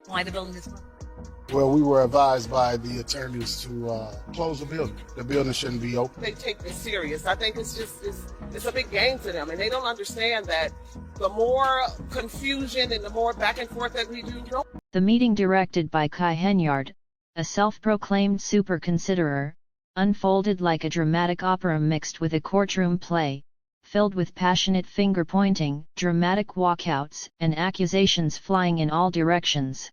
Why the building is. Well, we were advised by the attorneys to close the building. The building shouldn't be open. They take this serious. I think it's a big game to them, and they don't understand that the more confusion and the more back and forth that we do. The meeting, directed by Tiffany Henyard, a self-proclaimed super considerer, unfolded like a dramatic opera mixed with a courtroom play, filled with passionate finger-pointing, dramatic walkouts, and accusations flying in all directions.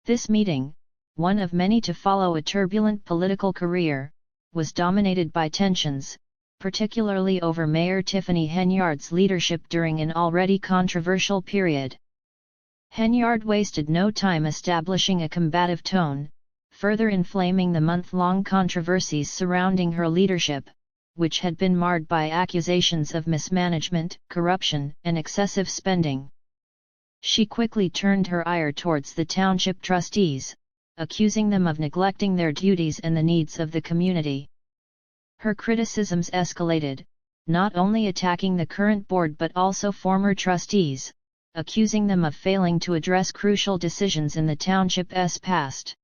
This meeting, one of many to follow a turbulent political career, was dominated by tensions, particularly over Mayor Tiffany Henyard's leadership during an already controversial period. Henyard wasted no time establishing a combative tone, further inflaming the month-long controversies surrounding her leadership, which had been marred by accusations of mismanagement, corruption, and excessive spending. She quickly turned her ire towards the township trustees, accusing them of neglecting their duties and the needs of the community. Her criticisms escalated, not only attacking the current board but also former trustees, accusing them of failing to address crucial decisions in the township's past.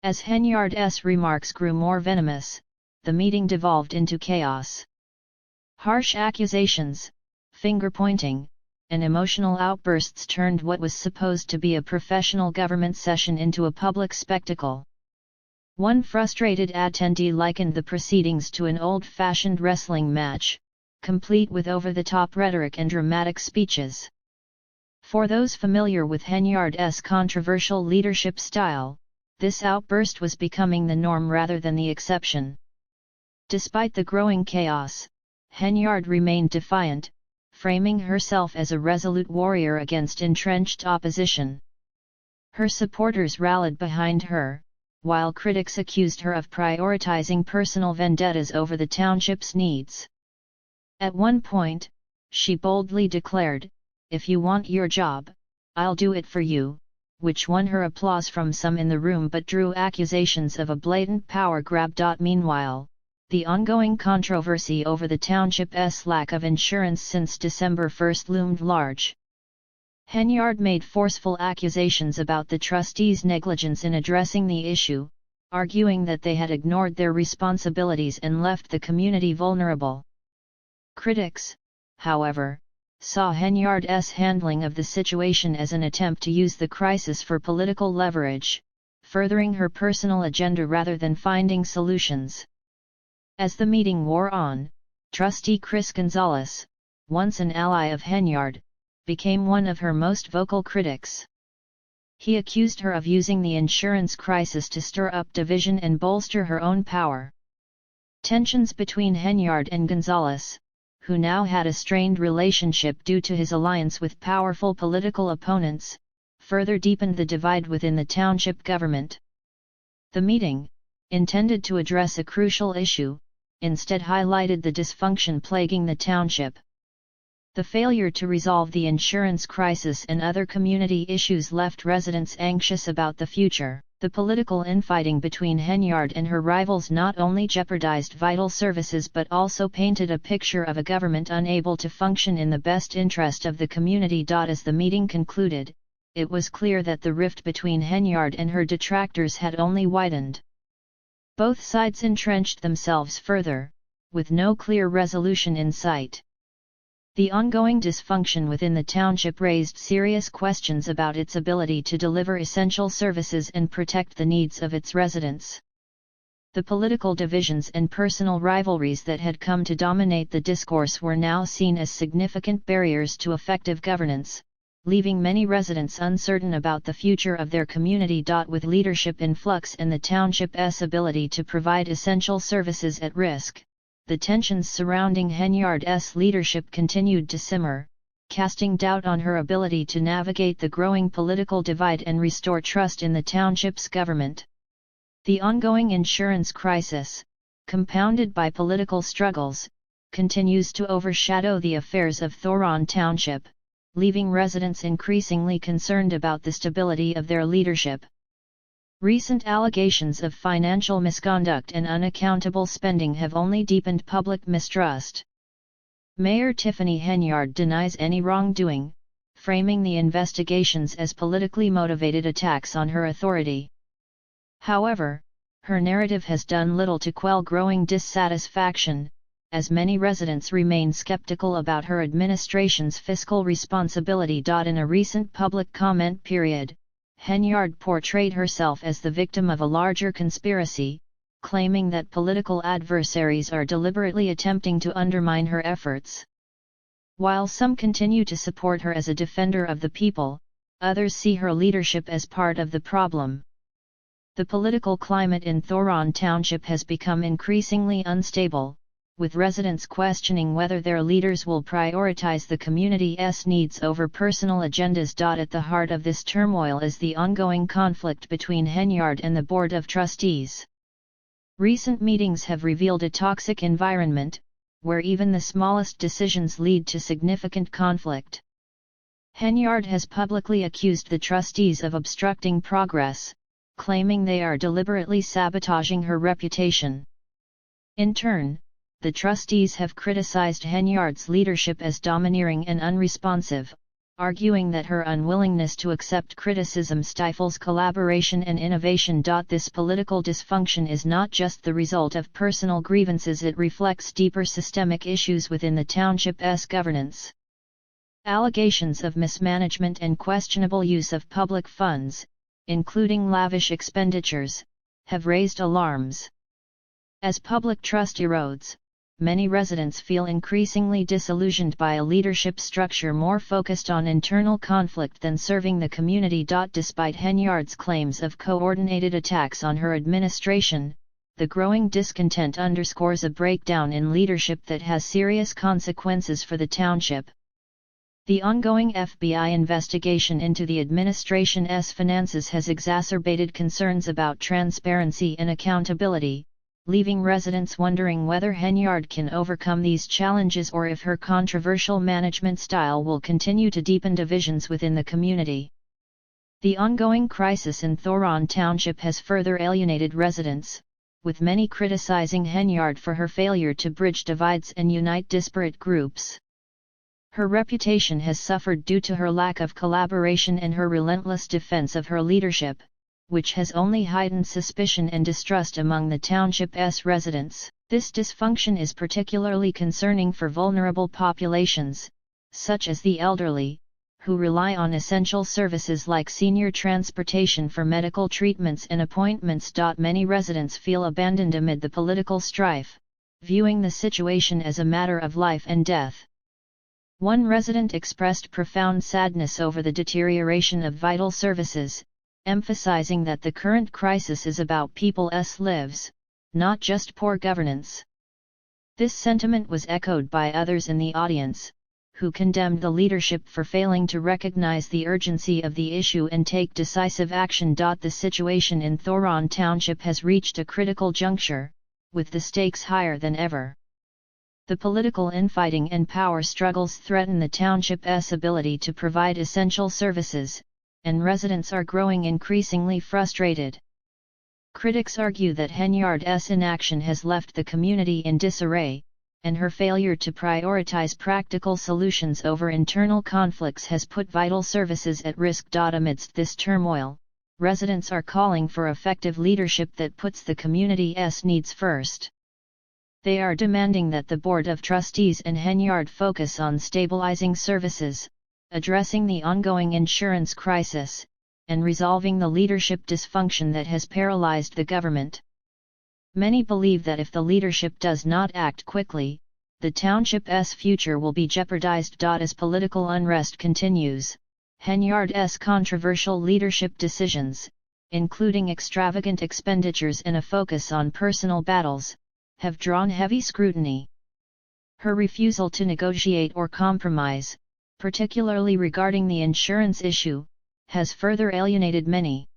As Henyard's remarks grew more venomous, the meeting devolved into chaos. Harsh accusations, finger-pointing, and emotional outbursts turned what was supposed to be a professional government session into a public spectacle. One frustrated attendee likened the proceedings to an old-fashioned wrestling match, complete with over-the-top rhetoric and dramatic speeches. For those familiar with Henyard's controversial leadership style, this outburst was becoming the norm rather than the exception. Despite the growing chaos, Henyard remained defiant, framing herself as a resolute warrior against entrenched opposition. Her supporters rallied behind her, while critics accused her of prioritizing personal vendettas over the township's needs. At one point, she boldly declared, "If you want your job, I'll do it for you," which won her applause from some in the room but drew accusations of a blatant power grab. Meanwhile, the ongoing controversy over the township's lack of insurance since December 1 loomed large. Henyard made forceful accusations about the trustees' negligence in addressing the issue, arguing that they had ignored their responsibilities and left the community vulnerable. Critics, however, saw Henyard's handling of the situation as an attempt to use the crisis for political leverage, furthering her personal agenda rather than finding solutions. As the meeting wore on, trustee Chris Gonzalez, once an ally of Henyard, became one of her most vocal critics. He accused her of using the insurance crisis to stir up division and bolster her own power. Tensions between Henyard and Gonzalez, who now had a strained relationship due to his alliance with powerful political opponents, further deepened the divide within the township government. The meeting, intended to address a crucial issue, instead highlighted the dysfunction plaguing the township. The failure to resolve the insurance crisis and other community issues left residents anxious about the future. The political infighting between Henyard and her rivals not only jeopardized vital services but also painted a picture of a government unable to function in the best interest of the community. As the meeting concluded, it was clear that the rift between Henyard and her detractors had only widened. Both sides entrenched themselves further, with no clear resolution in sight. The ongoing dysfunction within the township raised serious questions about its ability to deliver essential services and protect the needs of its residents. The political divisions and personal rivalries that had come to dominate the discourse were now seen as significant barriers to effective governance, leaving many residents uncertain about the future of their community. With leadership in flux and the township's ability to provide essential services at risk, the tensions surrounding Henyard's leadership continued to simmer, casting doubt on her ability to navigate the growing political divide and restore trust in the township's government. The ongoing insurance crisis, compounded by political struggles, continues to overshadow the affairs of Thoron Township, leaving residents increasingly concerned about the stability of their leadership. Recent allegations of financial misconduct and unaccountable spending have only deepened public mistrust. Mayor Tiffany Henyard denies any wrongdoing, framing the investigations as politically motivated attacks on her authority. However, her narrative has done little to quell growing dissatisfaction, as many residents remain skeptical about her administration's fiscal responsibility. In a recent public comment period, Henyard portrayed herself as the victim of a larger conspiracy, claiming that political adversaries are deliberately attempting to undermine her efforts. While some continue to support her as a defender of the people, others see her leadership as part of the problem. The political climate in Thoron Township has become increasingly unstable, with residents questioning whether their leaders will prioritize the community's needs over personal agendas. At the heart of this turmoil is the ongoing conflict between Henyard and the Board of Trustees. Recent meetings have revealed a toxic environment, where even the smallest decisions lead to significant conflict. Henyard has publicly accused the trustees of obstructing progress, claiming they are deliberately sabotaging her reputation. In turn, the trustees have criticized Henyard's leadership as domineering and unresponsive, arguing that her unwillingness to accept criticism stifles collaboration and innovation. This political dysfunction is not just the result of personal grievances, it reflects deeper systemic issues within the township's governance. Allegations of mismanagement and questionable use of public funds, including lavish expenditures, have raised alarms. As public trust erodes, many residents feel increasingly disillusioned by a leadership structure more focused on internal conflict than serving the community. Despite Henyard's claims of coordinated attacks on her administration, the growing discontent underscores a breakdown in leadership that has serious consequences for the township. The ongoing FBI investigation into the administration's finances has exacerbated concerns about transparency and accountability, leaving residents wondering whether Henyard can overcome these challenges or if her controversial management style will continue to deepen divisions within the community. The ongoing crisis in Thoron Township has further alienated residents, with many criticizing Henyard for her failure to bridge divides and unite disparate groups. Her reputation has suffered due to her lack of collaboration and her relentless defense of her leadership, which has only heightened suspicion and distrust among the township's residents. This dysfunction is particularly concerning for vulnerable populations, such as the elderly, who rely on essential services like senior transportation for medical treatments and appointments. Many residents feel abandoned amid the political strife, viewing the situation as a matter of life and death. One resident expressed profound sadness over the deterioration of vital services, emphasizing that the current crisis is about people's lives, not just poor governance. This sentiment was echoed by others in the audience, who condemned the leadership for failing to recognize the urgency of the issue and take decisive action. The situation in Thoron Township has reached a critical juncture, with the stakes higher than ever. The political infighting and power struggles threaten the township's ability to provide essential services, and residents are growing increasingly frustrated. Critics argue that Henyard's inaction has left the community in disarray, and her failure to prioritize practical solutions over internal conflicts has put vital services at risk. Amidst this turmoil, residents are calling for effective leadership that puts the community's needs first. They are demanding that the Board of Trustees and Henyard focus on stabilizing services, addressing the ongoing insurance crisis, and resolving the leadership dysfunction that has paralyzed the government. Many believe that if the leadership does not act quickly, the township's future will be jeopardized. As political unrest continues, Henyard's controversial leadership decisions, including extravagant expenditures and a focus on personal battles, have drawn heavy scrutiny. Her refusal to negotiate or compromise, particularly regarding the insurance issue, has further alienated many.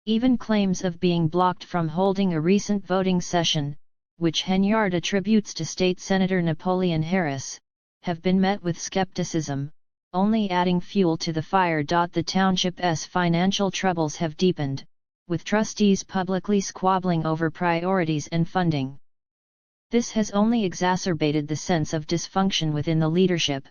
Even claims of being blocked from holding a recent voting session, which Henyard attributes to State Senator Napoleon Harris, have been met with skepticism, only adding fuel to the fire. The township's financial troubles have deepened, with trustees publicly squabbling over priorities and funding. This has only exacerbated the sense of dysfunction within the leadership.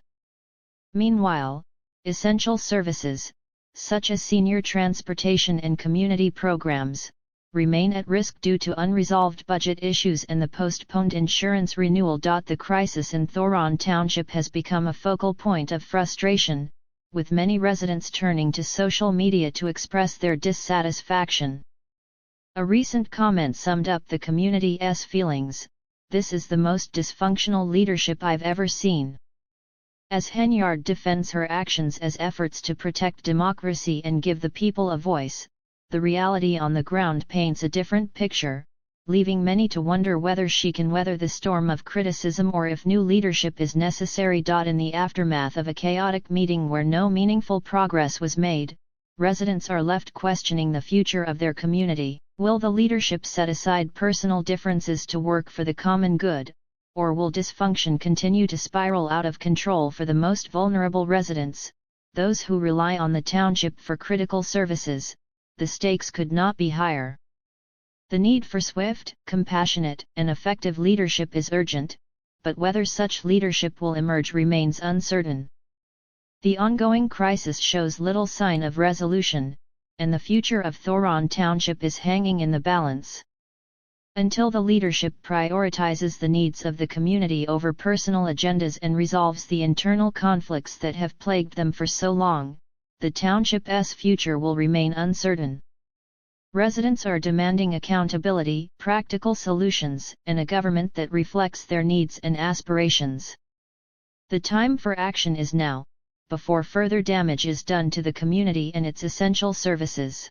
Meanwhile, Essential services, such as senior transportation and community programs, remain at risk due to unresolved budget issues and the postponed insurance renewal. The crisis in Thoron Township has become a focal point of frustration, with many residents turning to social media to express their dissatisfaction. A recent comment summed up the community's feelings: "This is the most dysfunctional leadership I've ever seen." As Henyard defends her actions as efforts to protect democracy and give the people a voice, the reality on the ground paints a different picture, leaving many to wonder whether she can weather the storm of criticism or if new leadership is necessary. In the aftermath of a chaotic meeting where no meaningful progress was made, residents are left questioning the future of their community. Will the leadership set aside personal differences to work for the common good, or will dysfunction continue to spiral out of control for the most vulnerable residents, those who rely on the township for critical services? The stakes could not be higher. The need for swift, compassionate, and effective leadership is urgent, but whether such leadership will emerge remains uncertain. The ongoing crisis shows little sign of resolution, and the future of Thoron Township is hanging in the balance. Until the leadership prioritizes the needs of the community over personal agendas and resolves the internal conflicts that have plagued them for so long, the township's future will remain uncertain. Residents are demanding accountability, practical solutions, and a government that reflects their needs and aspirations. The time for action is now, before further damage is done to the community and its essential services.